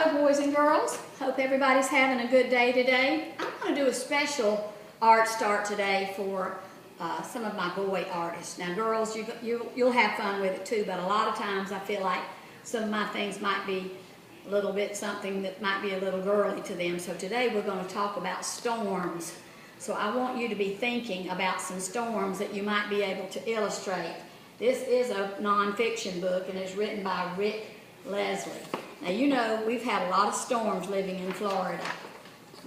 Hello, boys and girls. Hope everybody's having a good day today. I'm going to do a special art start today for some of my boy artists. Now, girls, you'll have fun with it too, but a lot of times I feel like some of my things might be a little bit something that might be a little girly to them. So today we're going to talk about storms. So I want you to be thinking about some storms that you might be able to illustrate. This is a nonfiction book and it's written by Rick Leslie. Now, you know, we've had a lot of storms living in Florida.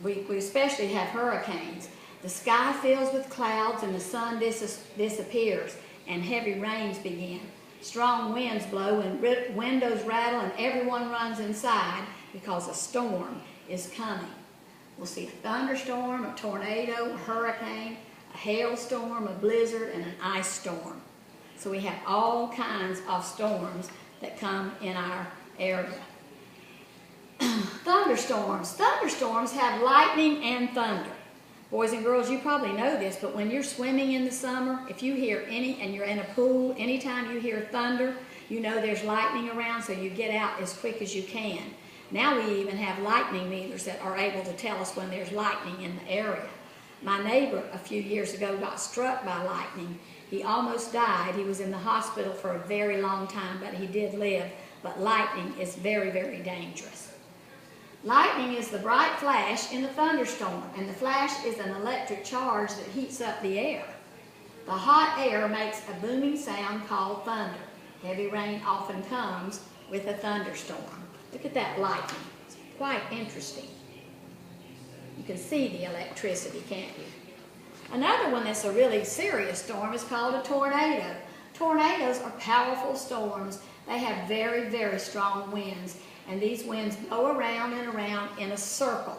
We especially have hurricanes. The sky fills with clouds and the sun disappears and heavy rains begin. Strong winds blow and windows rattle and everyone runs inside because a storm is coming. We'll see a thunderstorm, a tornado, a hurricane, a hailstorm, a blizzard, and an ice storm. So we have all kinds of storms that come in our area. Thunderstorms. Thunderstorms have lightning and thunder. Boys and girls, you probably know this, but when you're swimming in the summer, if you hear and you're in a pool, anytime you hear thunder, you know there's lightning around, so you get out as quick as you can. Now we even have lightning meters that are able to tell us when there's lightning in the area. My neighbor a few years ago got struck by lightning. He almost died. He was in the hospital for a very long time, but he did live. But lightning is very, very dangerous. Lightning is the bright flash in a thunderstorm, and the flash is an electric charge that heats up the air. The hot air makes a booming sound called thunder. Heavy rain often comes with a thunderstorm. Look at that lightning. It's quite interesting. You can see the electricity, can't you? Another one that's a really serious storm is called a tornado. Tornadoes are powerful storms. They have very, very strong winds, and these winds blow around and around in a circle.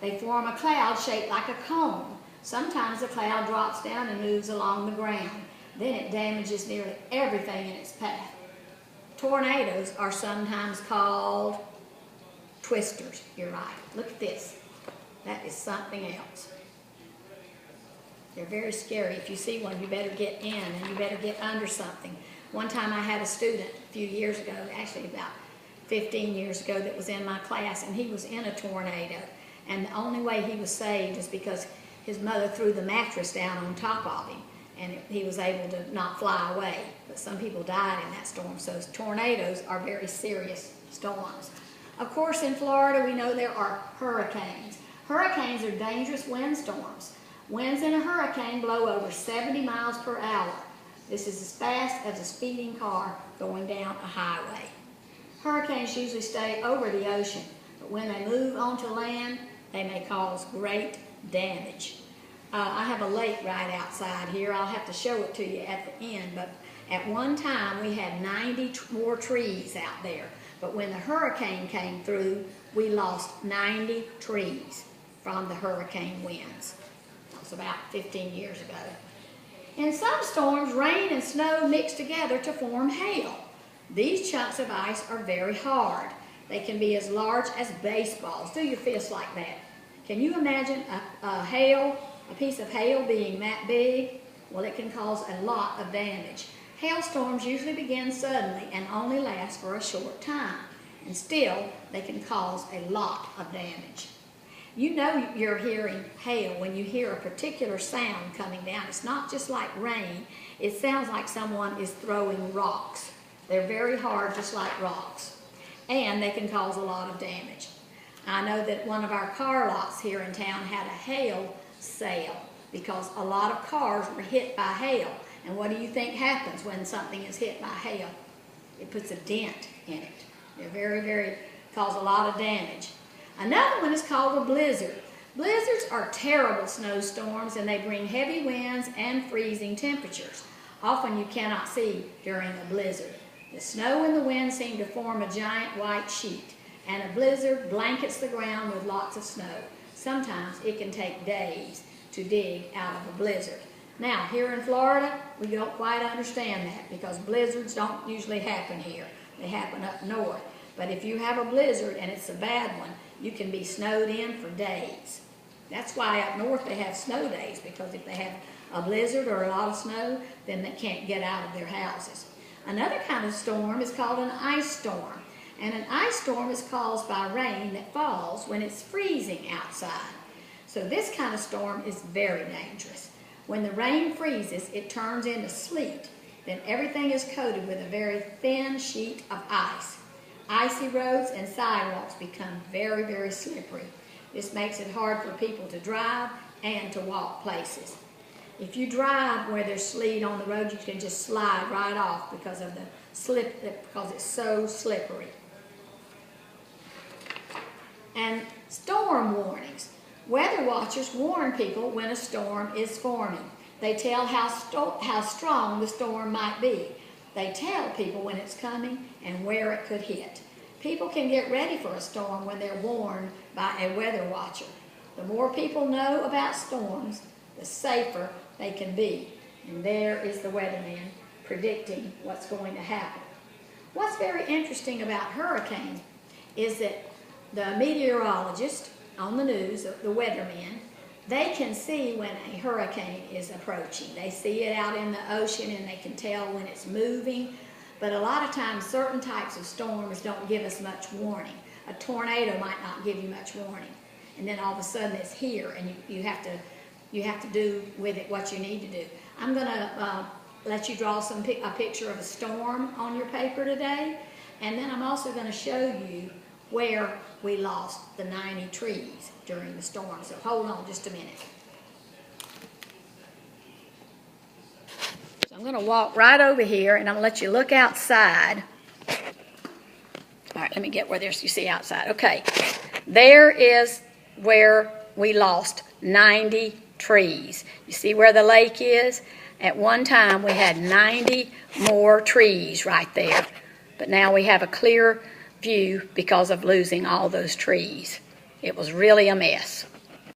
They form a cloud shaped like a cone. Sometimes the cloud drops down and moves along the ground. Then it damages nearly everything in its path. Tornadoes are sometimes called twisters. You're right. Look at this. That is something else. They're very scary. If you see one, you better get in and you better get under something. One time I had a student a few years ago, actually about 15 years ago, that was in my class, and he was in a tornado. And the only way he was saved is because his mother threw the mattress down on top of him, and he was able to not fly away. But some people died in that storm, so tornadoes are very serious storms. Of course, in Florida, we know there are hurricanes. Hurricanes are dangerous windstorms. Winds in a hurricane blow over 70 miles per hour. This is as fast as a speeding car going down a highway. Hurricanes usually stay over the ocean, but when they move onto land, they may cause great damage. I have a lake right outside here. I'll have to show it to you at the end, but at one time we had 90 more trees out there. But when the hurricane came through, we lost 90 trees from the hurricane winds. That was about 15 years ago. In some storms, rain and snow mix together to form hail. These chunks of ice are very hard. They can be as large as baseballs. Do your fists like that. Can you imagine a piece of hail being that big? Well, it can cause a lot of damage. Hailstorms usually begin suddenly and only last for a short time. And still, they can cause a lot of damage. You know you're hearing hail when you hear a particular sound coming down. It's not just like rain. It sounds like someone is throwing rocks. They're very hard, just like rocks. And they can cause a lot of damage. I know that one of our car lots here in town had a hail sale because a lot of cars were hit by hail. And what do you think happens when something is hit by hail? It puts a dent in it. They're cause a lot of damage. Another one is called a blizzard. Blizzards are terrible snowstorms, and they bring heavy winds and freezing temperatures. Often you cannot see during a blizzard. The snow and the wind seem to form a giant white sheet, and a blizzard blankets the ground with lots of snow. Sometimes it can take days to dig out of a blizzard. Now, here in Florida, we don't quite understand that because blizzards don't usually happen here. They happen up north. But if you have a blizzard and it's a bad one, you can be snowed in for days. That's why up north they have snow days, because if they have a blizzard or a lot of snow, then they can't get out of their houses. Another kind of storm is called an ice storm. And an ice storm is caused by rain that falls when it's freezing outside. So this kind of storm is very dangerous. When the rain freezes, it turns into sleet. Then everything is coated with a very thin sheet of ice. Icy roads and sidewalks become very, very slippery. This makes it hard for people to drive and to walk places. If you drive where there's sleet on the road, you can just slide right off because of the because it's so slippery. And storm warnings. Weather watchers warn people when a storm is forming. They tell how strong the storm might be. They tell people when it's coming and where it could hit. People can get ready for a storm when they're warned by a weather watcher. The more people know about storms, the safer they can be. And there is the weatherman predicting what's going to happen. What's very interesting about hurricanes is that the meteorologist on the news, the weathermen, they can see when a hurricane is approaching. They see it out in the ocean and they can tell when it's moving. But a lot of times certain types of storms don't give us much warning. A tornado might not give you much warning. And then all of a sudden it's here and you have to do with it what you need to do. I'm going to let you draw a picture of a storm on your paper today. And then I'm also going to show you where we lost the 90 trees during the storm. So hold on just a minute. So I'm going to walk right over here and I'm going to let you look outside. All right, let me get where there's, you see outside. Okay, there is where we lost 90 trees. You see where the lake is? At one time we had 90 more trees right there. But now we have a clear view because of losing all those trees. It was really a mess.